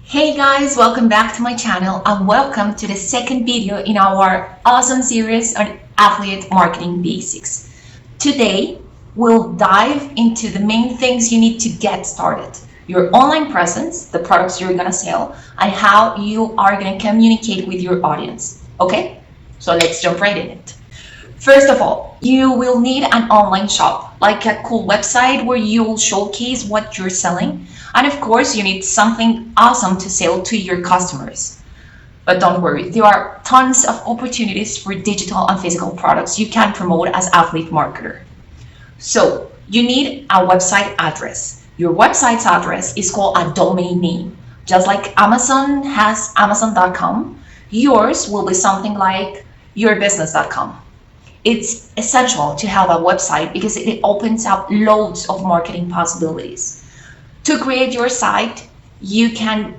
Hey guys, welcome back to my channel and welcome to the second video in our awesome series on affiliate marketing basics. Today, we'll dive into the main things you need to get started. Your online presence, the products you're gonna sell, and how you are gonna communicate with your audience. Okay? So let's jump right in it. First of all, you will need an online shop, like a cool website where you will showcase what you're selling. And of course, you need something awesome to sell to your customers. But don't worry, there are tons of opportunities for digital and physical products you can promote as affiliate marketer. So you need a website address. Your website's address is called a domain name. Just like Amazon has Amazon.com, yours will be something like yourbusiness.com. It's essential to have a website because it opens up loads of marketing possibilities. To create your site, you can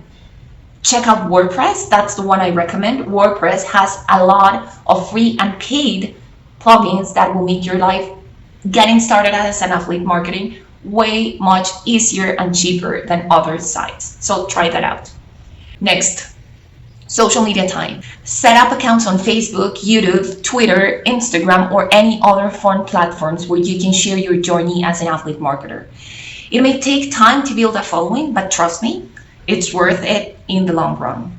check out WordPress. That's the one I recommend. WordPress has a lot of free and paid plugins that will make your life getting started as an affiliate marketing way much easier and cheaper than other sites. So try that out. Next, social media time. Set up accounts on Facebook, YouTube, Twitter, Instagram, or any other fun platforms where you can share your journey as an affiliate marketer. It may take time to build a following, but trust me, it's worth it in the long run.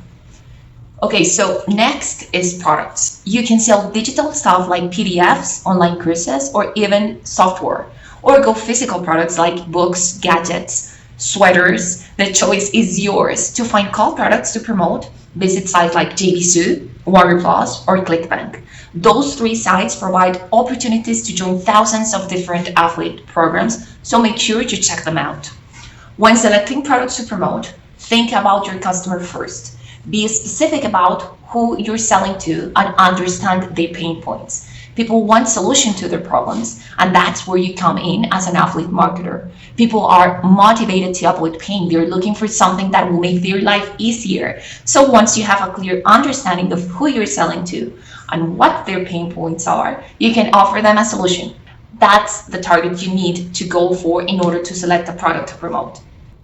Okay, so next is products. You can sell digital stuff like PDFs, online courses, or even software, or go physical products like books, gadgets, sweaters. The choice is yours. To find cool products to promote, visit sites like JVZoo, Warrior Plus, or ClickBank. Those three sites provide opportunities to join thousands of different affiliate programs, so make sure to check them out. When selecting products to promote, think about your customer first. Be specific about who you're selling to and understand their pain points. People want solutions to their problems, and that's where you come in as an affiliate marketer. People are motivated to avoid pain. They're looking for something that will make their life easier. So once you have a clear understanding of who you're selling to and what their pain points are, you can offer them a solution. That's the target you need to go for in order to select a product to promote.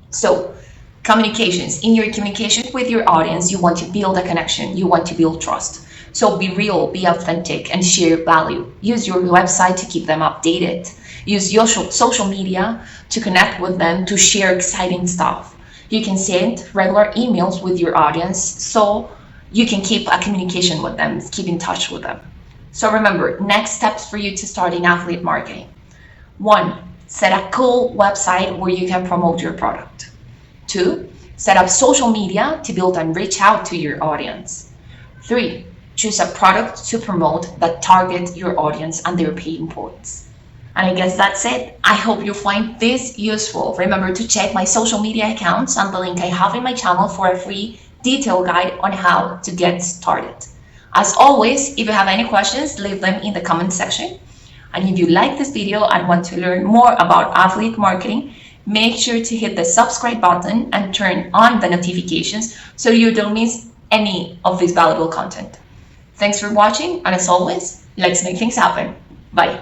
So communications. In your communications with your audience, you want to build a connection. You want to build trust. So be real, be authentic, and share value. Use your website to keep them updated. Use your social media to connect with them, to share exciting stuff. You can send regular emails with your audience so you can keep a communication with them, keep in touch with them. So remember, next steps for you to start in affiliate marketing. 1, set a cool website where you can promote your product. 2, set up social media to build and reach out to your audience. 3, choose a product to promote that targets your audience and their pain points. And I guess that's it. I hope you find this useful. Remember to check my social media accounts and the link I have in my channel for a free detailed guide on how to get started. As always, if you have any questions, leave them in the comment section. And if you like this video and want to learn more about affiliate marketing, make sure to hit the subscribe button and turn on the notifications so you don't miss any of this valuable content. Thanks for watching, and as always, let's make things happen. Bye.